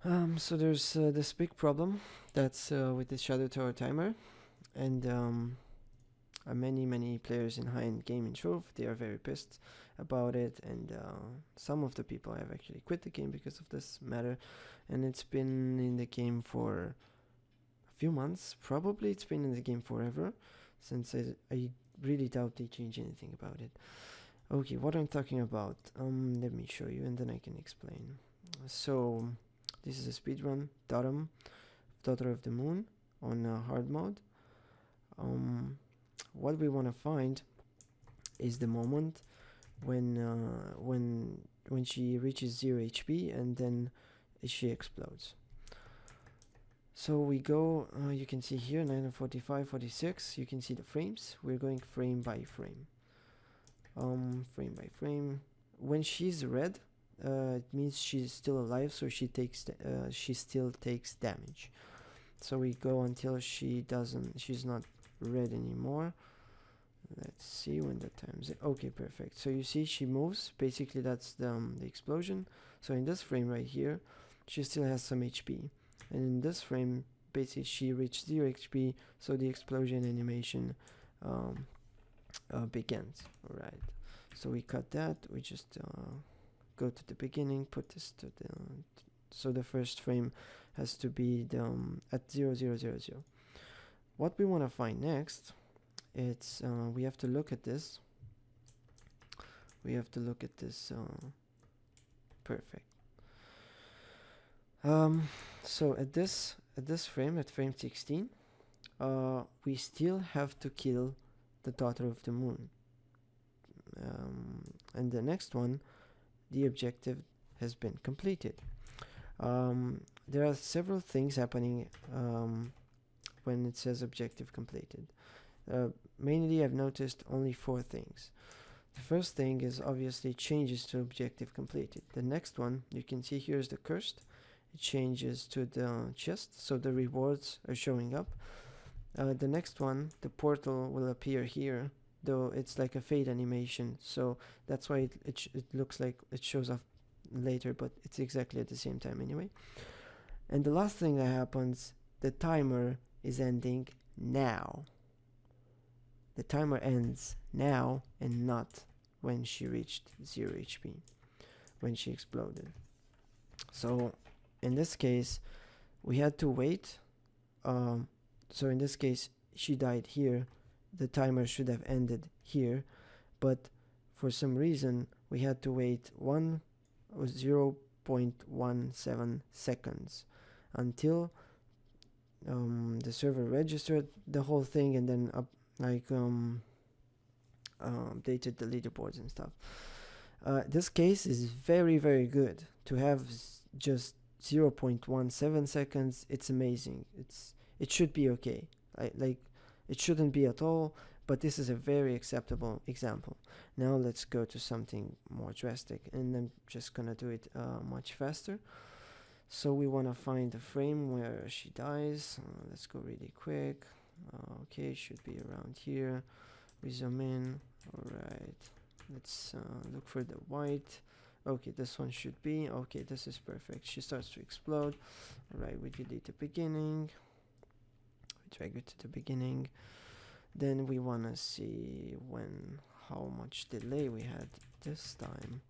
So there's this big problem that's with the Shadow Tower timer, and many players in high-end gaming Trove, they are very pissed about it, and some of the people have actually quit the game because of this matter, and it's been in the game for a few months. Probably it's been in the game forever, since I really doubt they change anything about it. Okay, what I'm talking about, let me show you and then I can explain. So this is a speedrun, Datum, Daughter of the Moon, on hard mode. What we want to find is the moment when she reaches 0 HP and then she explodes. So we go, you can see here 945, 46, you can see the frames. We're going frame by frame. Frame by frame. When she's red, it means she's still alive, so she still takes damage. So we go until she's not red anymore. Let's see when the time's okay, perfect. So you see she moves, basically that's the explosion. So in this frame right here, she still has some HP, and in this frame basically she reached 0 HP, so the explosion animation um, begins. Alright, so we cut that, we just go to the beginning, put this to the so the first frame has to be at 0 0 0 0. What we want to find next, it's we have to look at this. We have to look at this. Perfect. So at this frame, at frame 16, we still have to kill the Daughter of the Moon. And the next one, the objective has been completed. There are several things happening when it says objective completed. Mainly, I've noticed only 4 things. The first thing is obviously changes to objective completed. The next one, you can see here is the cursed. It changes to the chest, so the rewards are showing up. The next one, the portal will appear here, though it's like a fade animation, so that's why it looks like it shows up later, but it's exactly at the same time anyway. And the last thing that happens, the timer is ending now. The timer ends now and not when she reached 0 HP, when she exploded. So in this case, we had to wait. So in this case, she died here. The timer should have ended here, but for some reason, we had to wait 0.17 seconds until the server registered the whole thing and then updated the leaderboards and stuff. This case is very good. To have just 0.17 seconds, it's amazing. It should be okay. It shouldn't be at all, but this is a very acceptable example. Now let's go to something more drastic, and I'm just gonna do it much faster. So we want to find the frame where she dies. Let's go really quick. Okay, should be around here. We zoom in. Alright, let's look for the white. Okay, this one should be. Okay, this is perfect. She starts to explode. Alright, we delete the beginning. We drag it to the beginning. Then we want to see how much delay we had this time.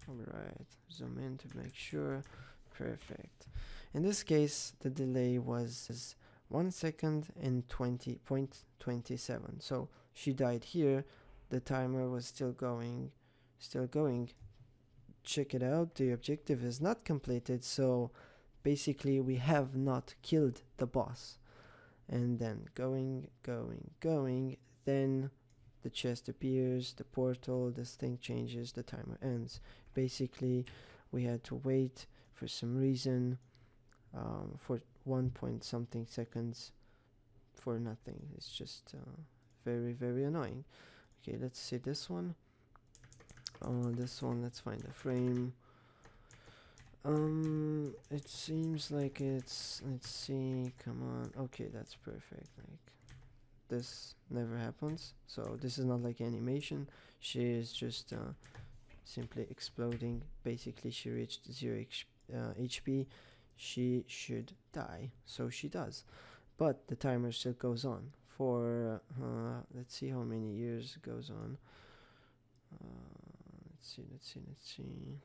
Alright, zoom in to make sure. Perfect. In this case, the delay was 1 second and 20.27. So she died here. The timer was still going. Check it out. The objective is not completed. So basically, we have not killed the boss. And then going. Then the chest appears, the portal, this thing changes, the timer ends. Basically, we had to wait for some reason for 1 point something seconds for nothing. It's just very annoying. Okay, let's see this one. This one, let's find the frame. It seems like let's see, come on. Okay, that's perfect. Like, this never happens, so this is not like animation. She is just simply exploding. Basically, she reached HP, she should die. So she does, but the timer still goes on for let's see how many years it goes on. Let's see.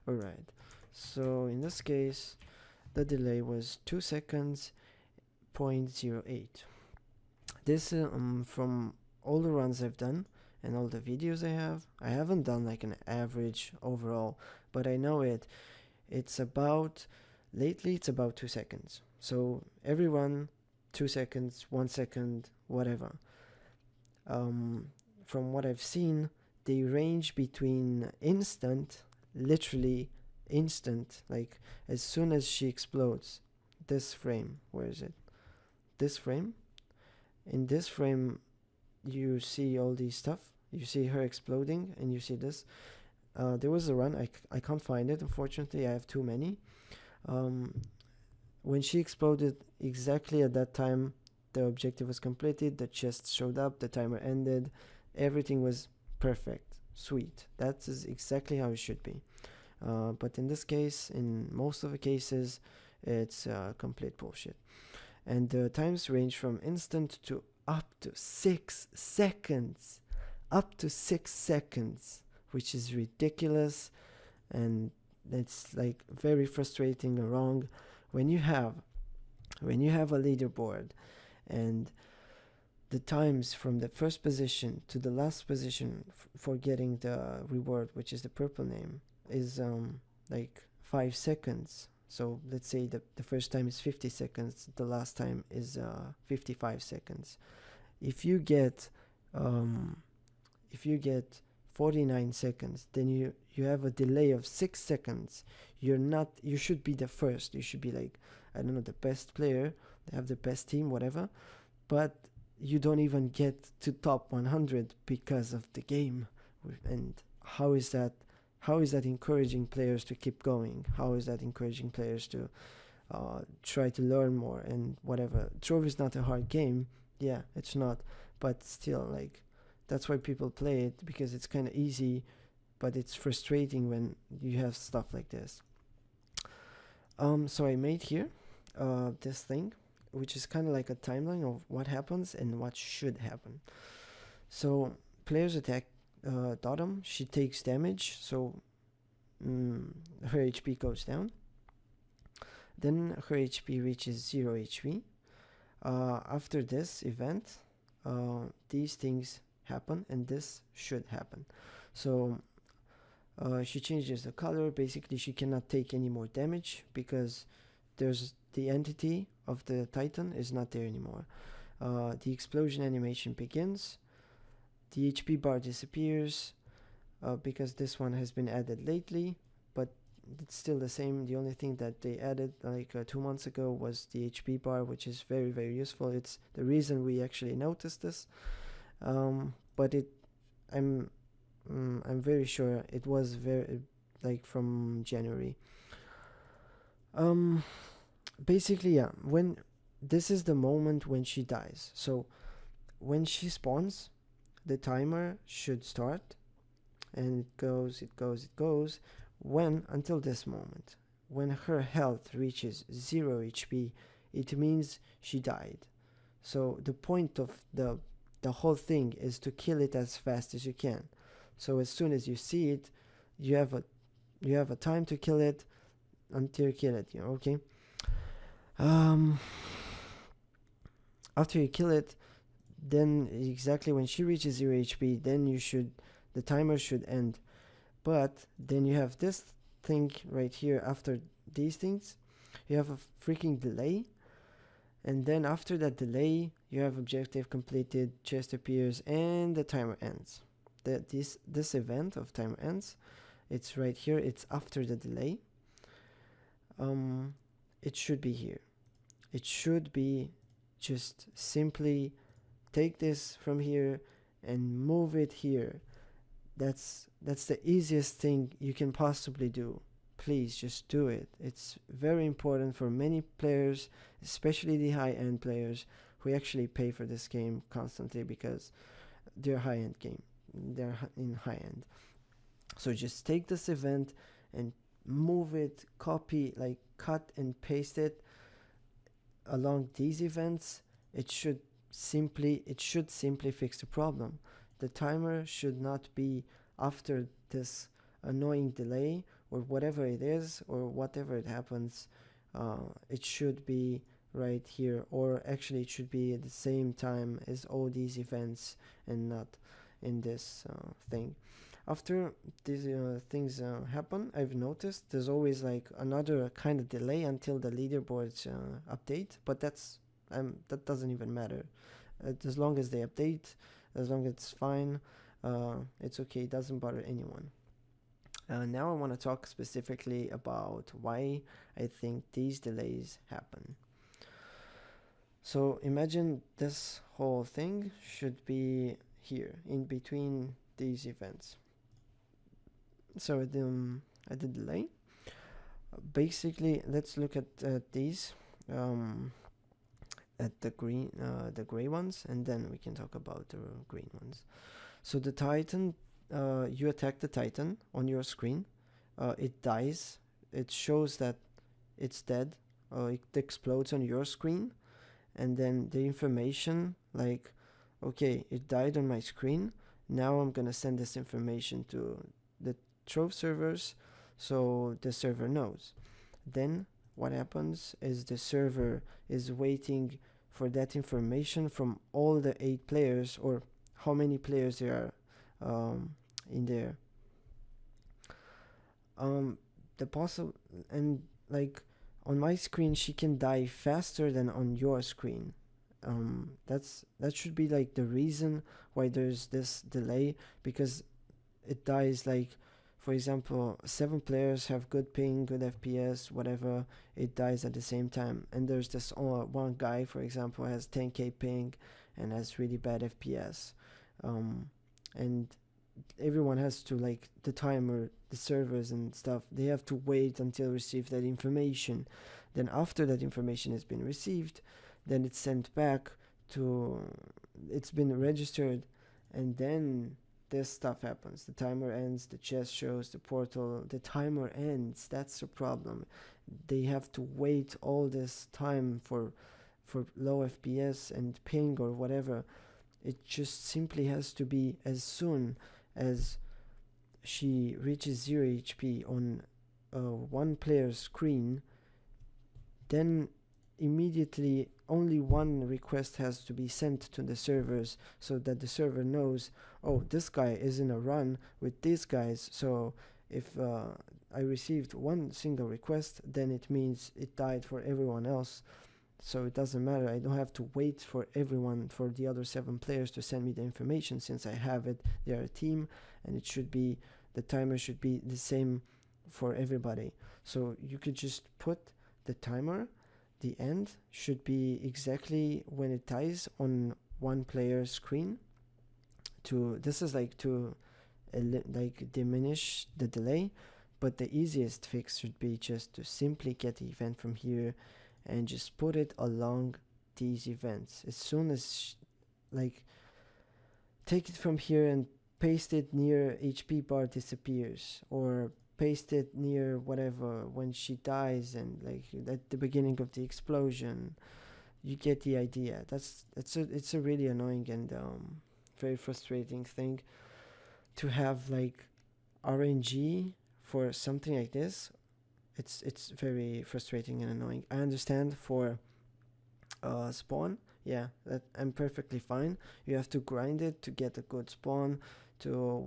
Alright, so in this case the delay was 2 seconds 0.08. This from all the runs I've done and all the videos I haven't done like an average overall, but I know it's about, lately it's about 2 seconds. So every run 2 seconds, 1 second, whatever. From what I've seen, they range between instant, literally instant, like as soon as she explodes. This frame, where is it? This frame. In this frame you see all these stuff, you see her exploding, and you see this. There was a run, I can't find it, unfortunately, I have too many. When she exploded, exactly at that time the objective was completed, the chest showed up, the timer ended, everything was perfect, sweet. That is exactly how it should be. But in this case, in most of the cases, it's complete bullshit. And the times range from instant to up to 6 seconds. Up to 6 seconds, which is ridiculous, and it's like very frustrating and wrong when you have a leaderboard and the times from the first position to the last position for getting the reward, which is the purple name, is like 5 seconds. So let's say the first time is 50 seconds, the last time is 55 seconds. If you get 49 seconds, then you have a delay of 6 seconds. You should be the first. You should be like, I don't know, the best player. They have the best team, whatever. But you don't even get to top 100 because of the game. And how is that encouraging players to keep going? How is that encouraging players to try to learn more and whatever? Trove is not a hard game. Yeah, it's not. But still, like, that's why people play it, because it's kind of easy, but it's frustrating when you have stuff like this. So I made here this thing, which is kind of like a timeline of what happens and what should happen. So players attack Dottom, she takes damage, so her HP goes down. Then her HP reaches 0 HP. After this event, these things happen, and this should happen. So she changes the color. Basically, she cannot take any more damage because there's the entity of the Titan is not there anymore. The explosion animation begins. The HP bar disappears because this one has been added lately, but it's still the same. The only thing that they added like 2 months ago was the HP bar, which is very, very useful. It's the reason we actually noticed this. But I'm very sure it was very like from January. Basically, yeah, when this is the moment when she dies. So when she spawns, the timer should start, and it goes when until this moment. When her health reaches 0 HP, it means she died. So the point of the whole thing is to kill it as fast as you can. So as soon as you see it, you have a time to kill it until you kill it, okay? After you kill it, then exactly when she reaches 0 HP, then the timer should end. But then you have this thing right here after these things. You have a freaking delay. And then after that delay, you have objective completed, chest appears, and the timer ends. This event of timer ends, it's right here, it's after the delay. It should be here. It should be just simply take this from here and move it here. That's the easiest thing you can possibly do. Please just do it. It's very important for many players, especially the high-end players who actually pay for this game constantly because they're high-end game. They're in high-end. So just take this event and move it, copy, like cut and paste it along these events. It should simply fix the problem. The timer should not be after this annoying delay or whatever it is, or whatever it happens. It should be right here, or actually it should be at the same time as all these events and not in this thing. After these things happen, I've noticed there's always like another kind of delay until the leaderboards update, but that doesn't even matter. As long as they update, as long as it's fine, it's okay. It doesn't bother anyone. Now I want to talk specifically about why I think these delays happen. So imagine this whole thing should be here in between these events. So at the delay, basically, let's look at these, at the gray ones, and then we can talk about the green ones. So the Titan, you attack the Titan on your screen, it dies, it shows that it's dead, it explodes on your screen, and then the information, like, okay, it died on my screen, now I'm gonna send this information to the Trove servers, so the server knows. Then what happens is the server is waiting for that information from all the 8 players, or how many players there are in there. The possible, and like on my screen she can die faster than on your screen. That should be like the reason why there's this delay, because it dies like, for example, 7 players have good ping, good FPS, whatever, it dies at the same time, and there's this one guy, for example, has 10k ping and has really bad FPS, and everyone has to, like, the timer, the servers and stuff, they have to wait until receive that information. Then after that information has been received, then it's sent back to, it's been registered, and then this stuff happens. The timer ends, the chest shows, the portal, the timer ends. That's the problem. They have to wait all this time for low FPS and ping or whatever. It just simply has to be as soon as she reaches 0 HP on one player's screen, then immediately only one request has to be sent to the servers, so that the server knows, oh, this guy is in a run with these guys, so if I received one single request, then it means it died for everyone else. So it doesn't matter, I don't have to wait for everyone, for the other 7 players to send me the information, since I have it, they are a team, and it should be, the timer should be the same for everybody. So you could just put the timer, the end should be exactly when it dies on one player's screen. This is like to like diminish the delay, but the easiest fix should be just to simply get the event from here and just put it along these events. As soon as like take it from here and paste it near HP bar disappears, or paste it near whatever when she dies, and like at the beginning of the explosion. You get the idea. It's a really annoying and very frustrating thing to have, like, RNG for something like this. It's very frustrating and annoying. I understand for spawn, yeah, that I'm perfectly fine. You have to grind it to get a good spawn, to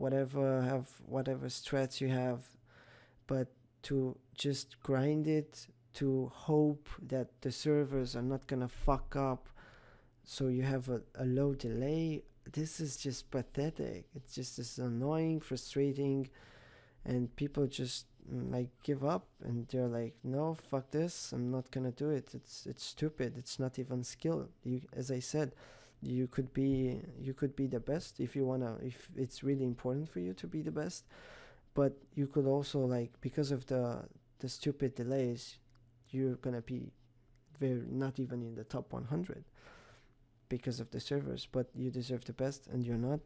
have whatever strats you have, but to just grind it to hope that the servers are not gonna fuck up, so you have a low delay, this is just pathetic. It's just this annoying, frustrating, and people just like give up, and they're like, no, fuck this, I'm not gonna do it. It's stupid. It's not even skill. As I said, you could be the best if you wanna, if it's really important for you to be the best, but you could also, like, because of the stupid delays, you're gonna be not even in the top 100 because of the servers, but you deserve the best and you're not.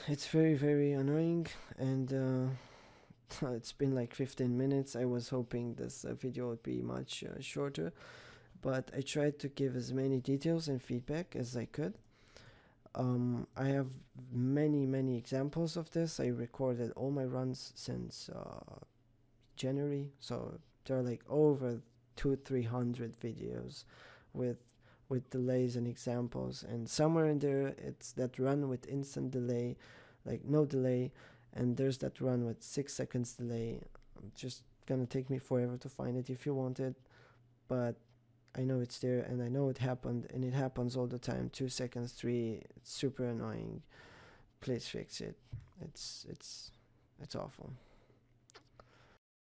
It's very, very annoying, and it's been like 15 minutes. I was hoping this video would be much shorter, but I tried to give as many details and feedback as I could. I have many, many examples of this. I recorded all my runs since January, so there are like over 300 videos with delays and examples, and somewhere in there it's that run with instant delay, like no delay, and there's that run with 6 seconds delay. Just gonna take me forever to find it if you want it, but I know it's there, and I know it happened, and it happens all the time. 2 seconds, three. It's super annoying. Please fix it. It's awful.